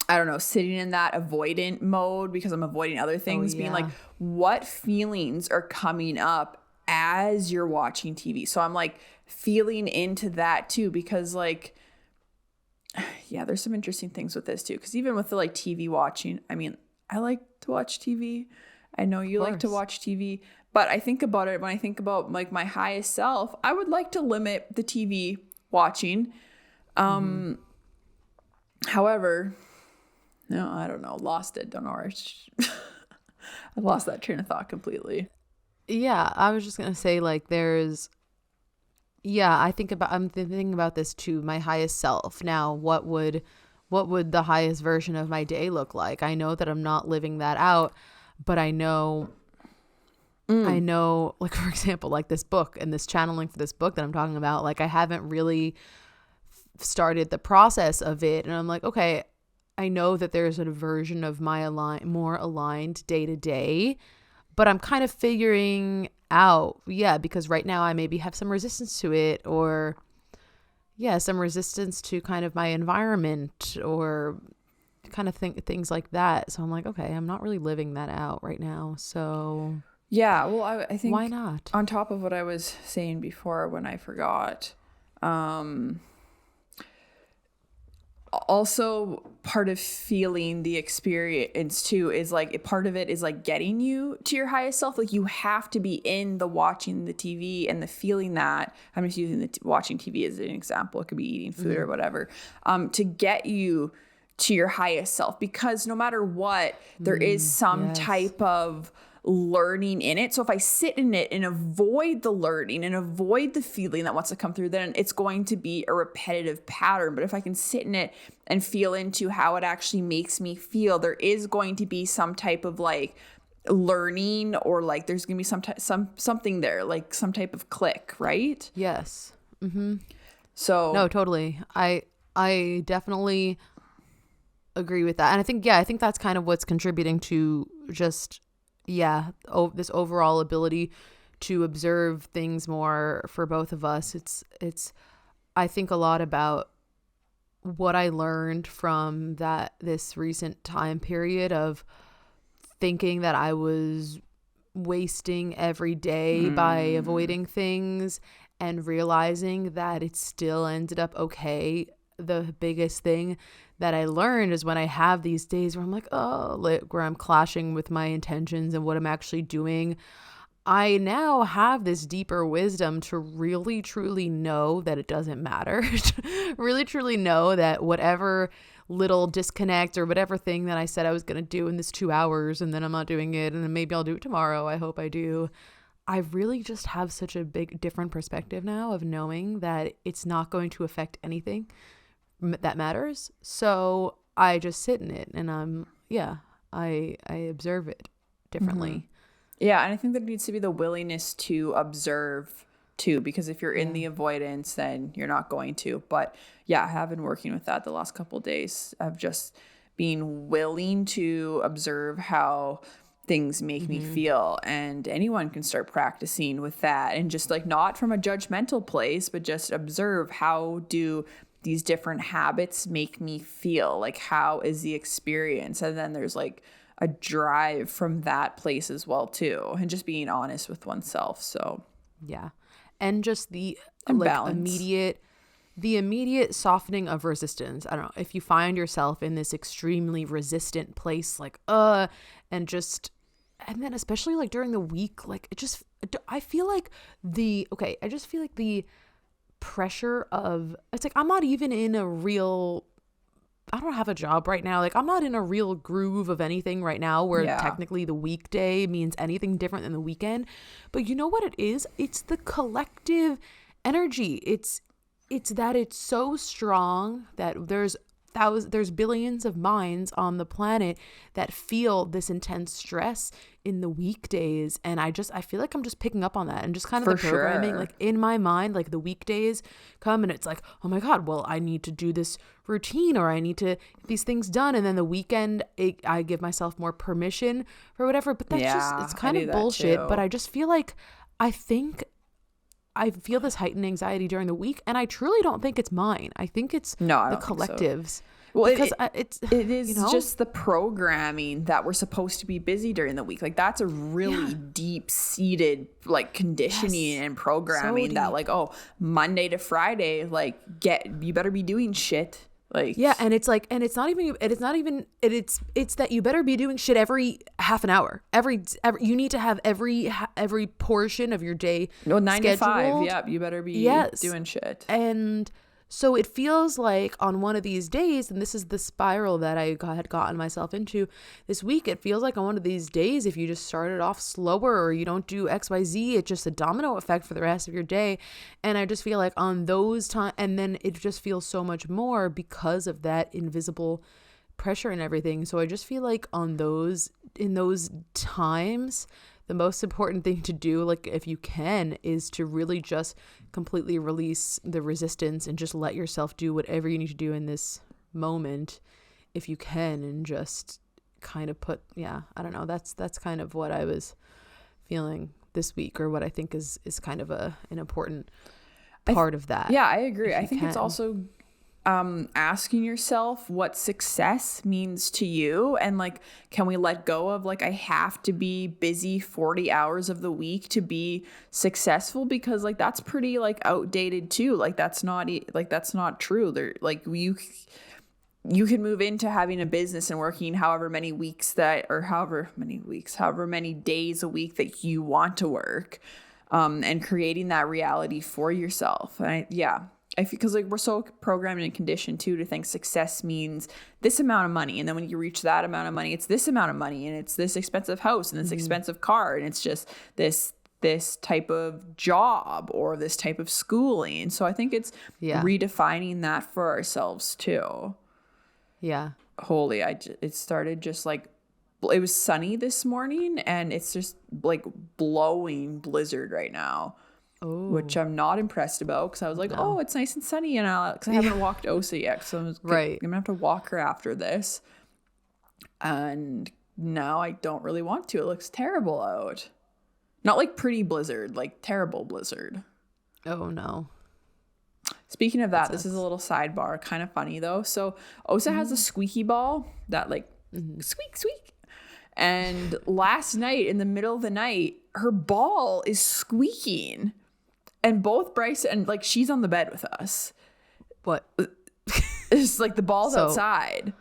I don't know, sitting in that avoidant mode because I'm avoiding other things, being like, what feelings are coming up as you're watching TV? So I'm like feeling into that too, because like, yeah, there's some interesting things with this too. Because even with the like TV watching, I mean, I like to watch TV. I know you like to watch TV, but I think about it when I think about like my highest self, I would like to limit the TV watching. However, no, I don't know. Lost it. Don't know where I lost that train of thought completely. Yeah, I was just gonna say like I'm thinking about this too. My highest self. Now, what would the highest version of my day look like? I know that I'm not living that out, but I know, like, for example, like this book and this channeling for this book that I'm talking about, like I haven't really started the process of it. And I'm like, okay, I know that there's a version of my more aligned day to day, but I'm kind of figuring out, because right now I maybe have some resistance to it, or some resistance to kind of my environment, or kind of things like that. So I'm like, okay, I'm not really living that out right now. So yeah, well, I think why not? On top of what I was saying before when I forgot, also part of feeling the experience too is like part of it is like getting you to your highest self. Like you have to be in the watching the TV and the feeling that, I'm just using the watching TV as an example, it could be eating food or whatever, to get you to your highest self, because no matter what, there is some type of learning in it. So if I sit in it and avoid the learning and avoid the feeling that wants to come through, then it's going to be a repetitive pattern. But if I can sit in it and feel into how it actually makes me feel, there is going to be some type of like learning, or like there's going to be something there, like some type of click, right? Yes. So no, totally. I definitely agree with that. And I think that's kind of what's contributing to just this overall ability to observe things more for both of us. It's I think a lot about what I learned from this recent time period of thinking that I was wasting every day by avoiding things, and realizing that it still ended up okay. The biggest thing that I learned is when I have these days where I'm like, where I'm clashing with my intentions and what I'm actually doing, I now have this deeper wisdom to really truly know that it doesn't matter. Really truly know that whatever little disconnect or whatever thing that I said I was going to do in this 2 hours, and then I'm not doing it, and then maybe I'll do it tomorrow, I hope I do, I really just have such a big different perspective now of knowing that it's not going to affect anything that matters. So I just sit in it, and I observe it differently. Yeah, and I think there needs to be the willingness to observe too, because if you're in the avoidance, then you're not going to. But yeah, I have been working with that the last couple of days of just being willing to observe how things make me feel. And anyone can start practicing with that, and just like not from a judgmental place, but just observe, how do these different habits make me feel? Like, how is the experience? And then there's like a drive from that place as well too, and just being honest with oneself. So yeah, and just the balance. immediate softening of resistance. I don't know if you find yourself in this extremely resistant place, like and then especially like during the week, like I feel like the pressure of, it's like I'm not even in a real, I don't have a job right now, like I'm not in a real groove of anything right now where technically the weekday means anything different than the weekend. But you know what it is? It's the collective energy. It's that it's so strong that there's billions of minds on the planet that feel this intense stress in the weekdays, and I feel like I'm just picking up on that, and just kind of the programming, like in my mind, like the weekdays come and it's like, oh my god, well I need to do this routine, or I need to get these things done, and then the weekend I give myself more permission for whatever. But that's it's kind of bullshit. But I just feel like I feel this heightened anxiety during the week, and I truly don't think it's mine. I think it's the collectives. Well, because it is just the programming that we're supposed to be busy during the week. Like that's a really deep-seated like conditioning and programming that like, oh, Monday to Friday, like you better be doing shit. Like and it's like, and it's that you better be doing shit every half an hour. Every you need to have every portion of your day 9 scheduled. to 5. Yep, you better be doing shit. And so it feels like on one of these days, and this is the spiral that I had gotten myself into this week, it feels like on one of these days, if you just started off slower or you don't do XYZ, it's just a domino effect for the rest of your day. And I just feel like on those times, and then it just feels so much more because of that invisible pressure and everything. So I just feel like in those times, the most important thing to do, like if you can, is to really just completely release the resistance and just let yourself do whatever you need to do in this moment if you can, and just kind of put I don't know, that's kind of what I was feeling this week, or what I think is kind of an important part of that. Yeah, I agree. I think can. it's also asking yourself what success means to you, and like, can we let go of like, I have to be busy 40 hours of the week to be successful, because like that's pretty like outdated too. Like that's not true. There, like you can move into having a business and working however many days a week that you want to work, and creating that reality for yourself. And I feel, because like we're so programmed and conditioned too to think success means this amount of money, and then when you reach that amount of money, it's this amount of money, and it's this expensive house and this expensive car, and it's just this type of job or this type of schooling. So I think it's redefining that for ourselves too. Yeah. Holy, it started just like, it was sunny this morning, and it's just like blowing blizzard right now. Oh. Which I'm not impressed about, because I was like, oh, it's nice and sunny, and because I haven't walked Osa yet, so I'm gonna have to walk her after this, and now I don't really want to. It looks terrible out. Not like pretty blizzard, like terrible blizzard. Oh no. Speaking of that, this is a little sidebar, kind of funny though. So Osa has a squeaky ball that like squeak squeak, and last night in the middle of the night, her ball is squeaking. And both Bryce and like, she's on the bed with us. What? It's like the ball's outside,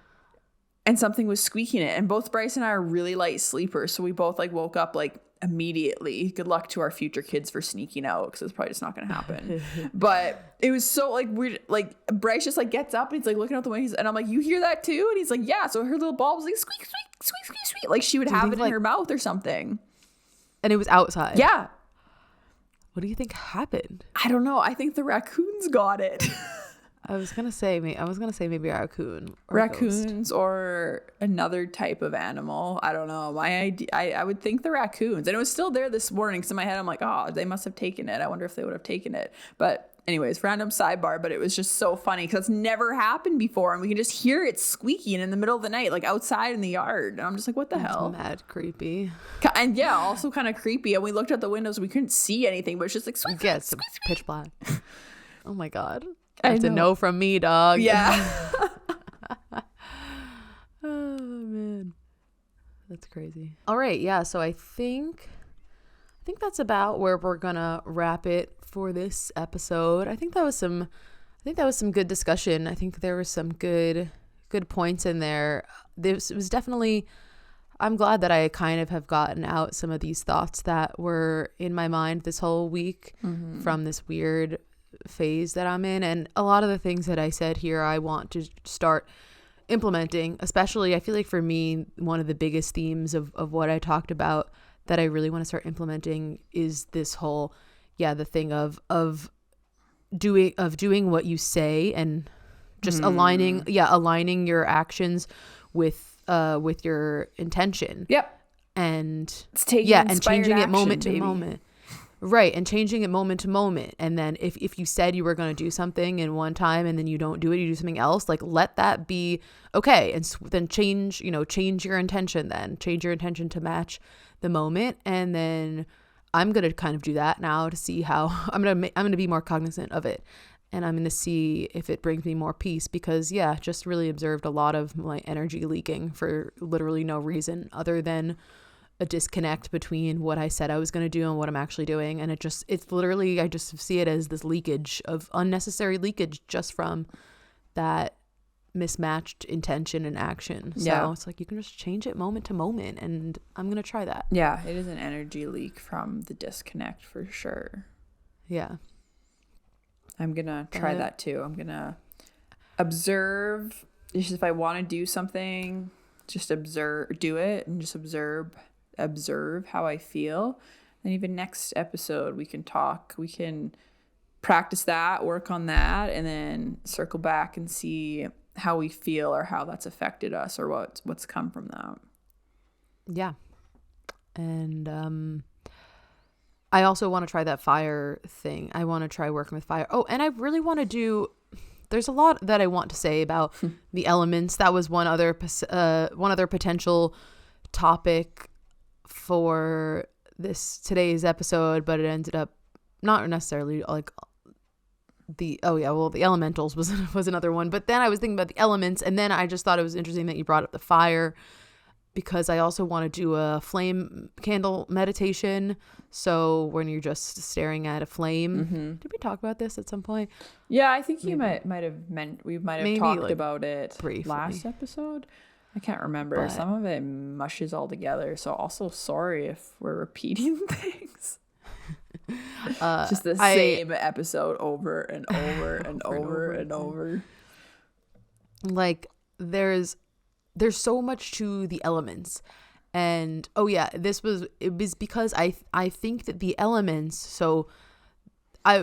and something was squeaking it. And both Bryce and I are really light sleepers, so we both like woke up like immediately. Good luck to our future kids for sneaking out, because it's probably just not going to happen. But it was so like weird. Like Bryce just like gets up and he's like looking out the window, and I'm like, you hear that too? And he's like, yeah. So her little ball was like squeak squeak squeak squeak squeak, like she would have it in her mouth or something. And it was outside. Yeah. What do you think happened? I don't know. I think the raccoons got it. I was gonna say maybe a raccoon. Raccoons or another type of animal. I don't know. I would think the raccoons. And it was still there this morning. So in my head, I'm like, oh, they must have taken it. I wonder if they would have taken it. But anyways, random sidebar. But it was just so funny, because it's never happened before. And we can just hear it squeaking in the middle of the night, like outside in the yard. And I'm just like, what the hell? Mad creepy. And yeah, also kind of creepy. And we looked out the windows. We couldn't see anything. But it's just like, squeak, yeah, it's pitch black. Oh my God. That's a no from me, dog. Yeah. Oh man, that's crazy. All right, yeah. So I think that's about where we're gonna wrap it for this episode. I think that was some good discussion. I think there were some good points in there. This was definitely. I'm glad that I kind of have gotten out some of these thoughts that were in my mind this whole week from this weird phase that I'm in, and a lot of the things that I said here I want to start implementing. Especially, I feel like for me, one of the biggest themes of what I talked about that I really want to start implementing is this whole the thing of doing what you say, and just aligning your actions with your intention. Yep. And it's taking and changing action, it moment baby. to moment. Right, and changing it moment to moment. And then if you said you were going to do something in one time and then you don't do it, you do something else, like let that be okay. And then change your intention then. Change your intention to match the moment. And then I'm going to kind of do that now to see how I'm going to be more cognizant of it. And I'm going to see if it brings me more peace, because just really observed a lot of my energy leaking for literally no reason other than a disconnect between what I said I was going to do and what I'm actually doing. And it's literally, I just see it as this unnecessary leakage just from that mismatched intention and action. So it's like, you can just change it moment to moment, and I'm going to try that. Yeah, it is an energy leak from the disconnect for sure. Yeah. I'm going to try that too. I'm going to observe. Just if I want to do something, just do it, and just observe how I feel. And even next episode we can practice that, work on that, and then circle back and see how we feel or how that's affected us or what's come from that. Yeah. And I also want to try that fire thing. I want to try working with fire. Oh, and I really want to do, there's a lot that I want to say about the elements. That was one other potential topic for today's episode, but it ended up not necessarily like the elementals was another one. But then I was thinking about the elements, and then I just thought it was interesting that you brought up the fire, because I also want to do a flame candle meditation. So when you're just staring at a flame, did we talk about this at some point? Yeah, I think we might have talked like about it briefly. Last episode. I can't remember. But some of it mushes all together. So also sorry if we're repeating things. Just the same episode over and over and over and over. Like there's so much to the elements. And it was because I think that the elements, so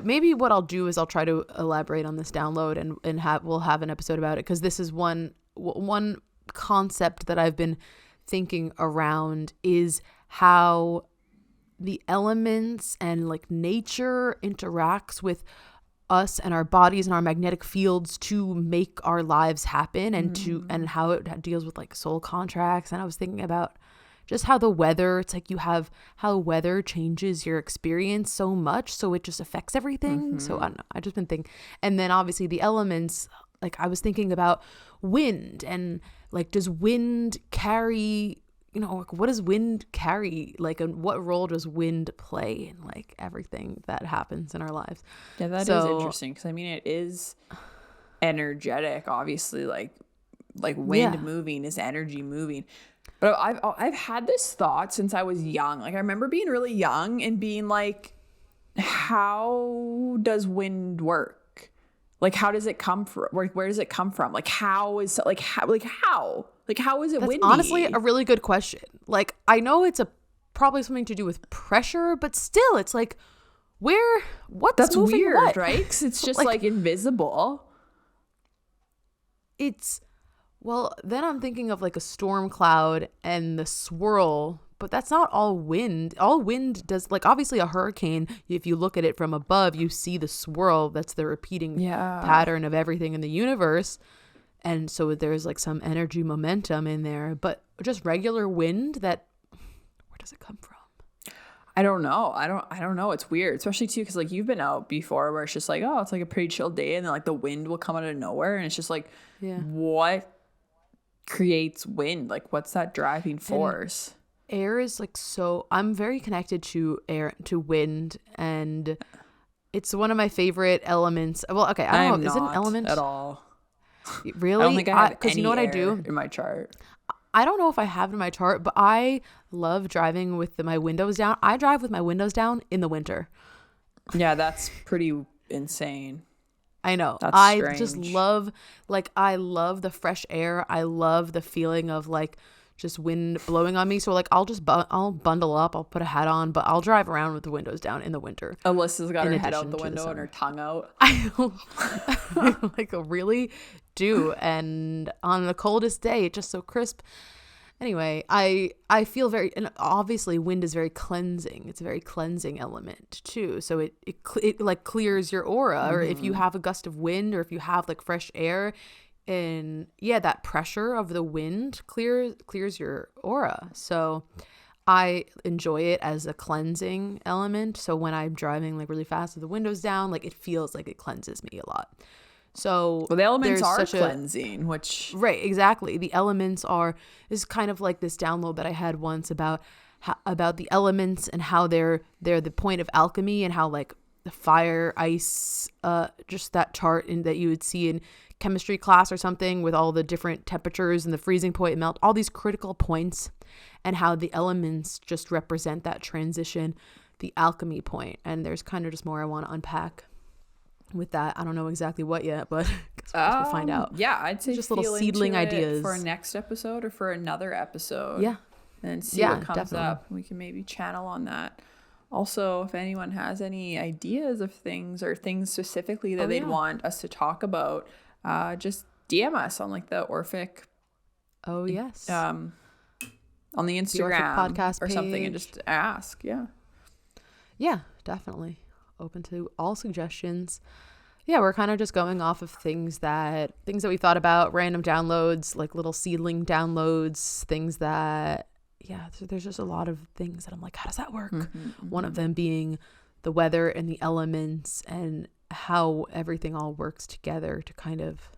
maybe what I'll do is I'll try to elaborate on this download and we'll have an episode about it, because this is one concept that I've been thinking around, is how the elements and like nature interacts with us and our bodies and our magnetic fields to make our lives happen, and how it deals with like soul contracts. And I was thinking about just how the weather, it's like how weather changes your experience so much, so it just affects everything. So I don't know, I just been thinking. And then obviously the elements, like I was thinking about wind, and like, does wind carry, like, what does wind carry, like, and what role does wind play in like everything that happens in our lives? Yeah, that is interesting, because I mean, it is energetic, obviously, like wind moving is energy moving. But I've had this thought since I was young. Like, I remember being really young and being like, how does wind work? Like, how does it come from? Where does it come from? Like, how is it windy? That's honestly a really good question. Like, I know it's probably something to do with pressure, but still, it's like, that's moving weird, what? Right? Because it's just like invisible. Well, then I'm thinking of like a storm cloud and the swirl, but that's not all wind. All wind does, like, obviously a hurricane, if you look at it from above, you see the swirl. That's the repeating pattern of everything in the universe. And so there's like some energy momentum in there, but just regular wind, where does it come from? I don't know. I don't know. It's weird, especially too, because like you've been out before where it's just like, oh, it's like a pretty chill day, and then like the wind will come out of nowhere, and it's just like, what creates wind? Like, what's that driving force? And air is like, so I'm very connected to wind, and it's one of my favorite elements. Well, okay, I don't know. Is it an element at all? Really? I don't think I have because you know what I do in my chart. I don't know if I have it in my chart, but I love driving with my windows down. I drive with my windows down in the winter. Yeah, that's pretty insane. I know. That's strange. Just love, like, I love the fresh air. I love the feeling of like just wind blowing on me. So like, I'll bundle up, I'll put a hat on, but I'll drive around with the windows down in the winter. Alyssa's got her head out the window and her tongue out. I like really do. And on the coldest day, it's just so crisp. Anyway, I feel and obviously wind is very cleansing. It's a very cleansing element too. So it like clears your aura, or if you have a gust of wind, or if you have like fresh air, and that pressure of the wind clears your aura. So I enjoy it as a cleansing element. So when I'm driving like really fast with the windows down, like it feels like it cleanses me a lot. So the elements are cleansing, which right, exactly. The elements is kind of like this download that I had once about the elements and how they're the point of alchemy, and how like the fire, ice, just that chart that you would see in chemistry class or something, with all the different temperatures and the freezing point and melt, all these critical points, and how the elements just represent that transition, the alchemy point. And there's kind of just more I want to unpack with that. I don't know exactly what yet, but we'll find out. Yeah, I'd say just little seedling ideas for a next episode or for another episode. Yeah, and see what comes up. We can maybe channel on that. Also, if anyone has any ideas of things, or things specifically that they'd want us to talk about, just DM us on like the Orphic. Oh yes. On the Instagram podcast or page. Something, and just ask. Yeah, definitely open to all suggestions. Yeah, we're kind of just going off of things that we thought about, random downloads, like little seedling downloads, things that yeah, so there's just a lot of things that I'm like, how does that work? Mm-hmm. One of them being the weather and the elements and how everything all works together to kind of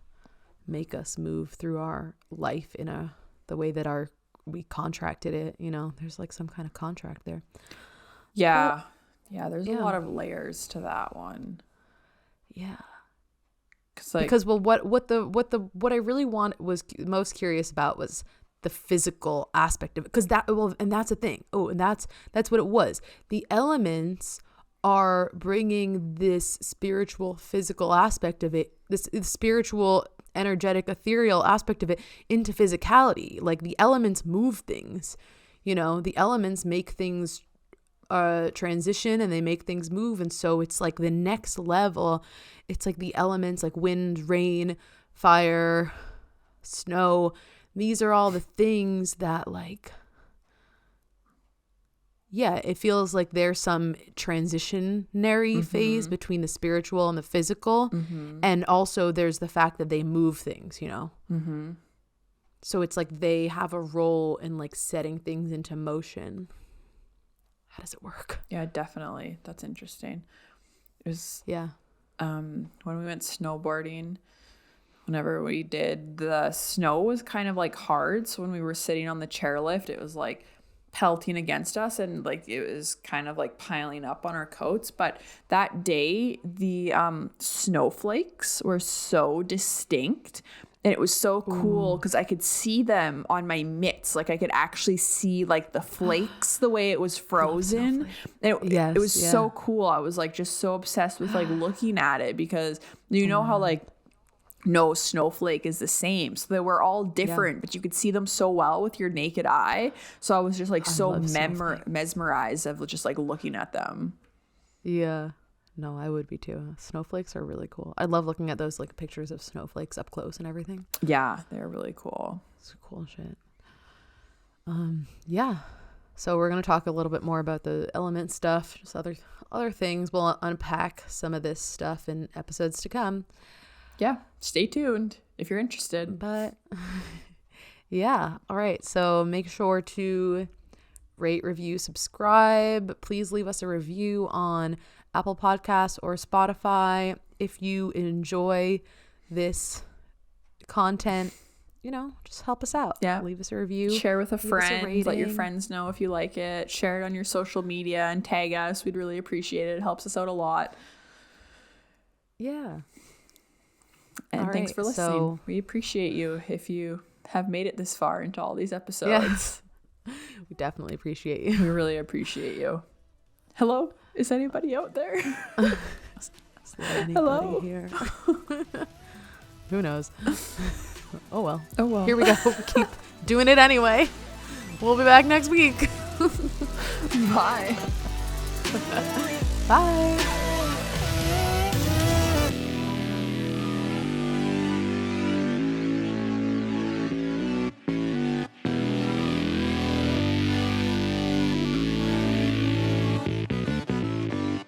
make us move through our life in the way that we contracted it, you know. There's like some kind of contract there. Yeah. There's a lot of layers to that one. Yeah. Like, because what I really was most curious about was the physical aspect of it, because and that's the thing. And that's what it was. The elements are bringing this spiritual, physical aspect of it, this spiritual, energetic, ethereal aspect of it into physicality. Like the elements move things, you know. The elements make things transition, and they make things move, and so it's like the next level. It's like the elements, like wind, rain, fire, snow. These are all the things that, like, yeah, it feels like there's some transitionary phase between the spiritual and the physical. And also there's the fact that they move things, you know. So it's like they have a role in like setting things into motion. How does it work? Yeah, definitely. That's interesting. It was when we went snowboarding, whenever we did, the snow was kind of like hard. So when we were sitting on the chairlift, it was like pelting against us, and like it was kind of like piling up on our coats. But that day, the snowflakes were so distinct. And it was so cool because I could see them on my mitts. Like I could actually see like the flakes, the way it was frozen. And it was so cool. I was like just so obsessed with like looking at it, because you know how like no snowflake is the same. So they were all different, but you could see them so well with your naked eye. So I was just like so mesmerized of just like looking at them. Yeah. No, I would be too. Snowflakes are really cool. I love looking at those like pictures of snowflakes up close and everything. Yeah, they're really cool. It's cool shit. Yeah. So we're gonna talk a little bit more about the element stuff, just other things. We'll unpack some of this stuff in episodes to come. Yeah, stay tuned if you're interested. But yeah, all right. So make sure to rate, review, subscribe. Please leave us a review on Apple Podcasts or Spotify. If you enjoy this content, you know, just help us out. Yeah. Leave us a review. Share with a friend. Let your friends know if you like it. Share it on your social media and tag us. We'd really appreciate it. It helps us out a lot. Yeah. And thanks for listening. So, we appreciate you if you have made it this far into all these episodes. Yes. We definitely appreciate you. We really appreciate you. Hello? Is anybody out there? Hello? Here? Who knows? Oh well. Here we go. Keep doing it anyway. We'll be back next week. Bye. Bye.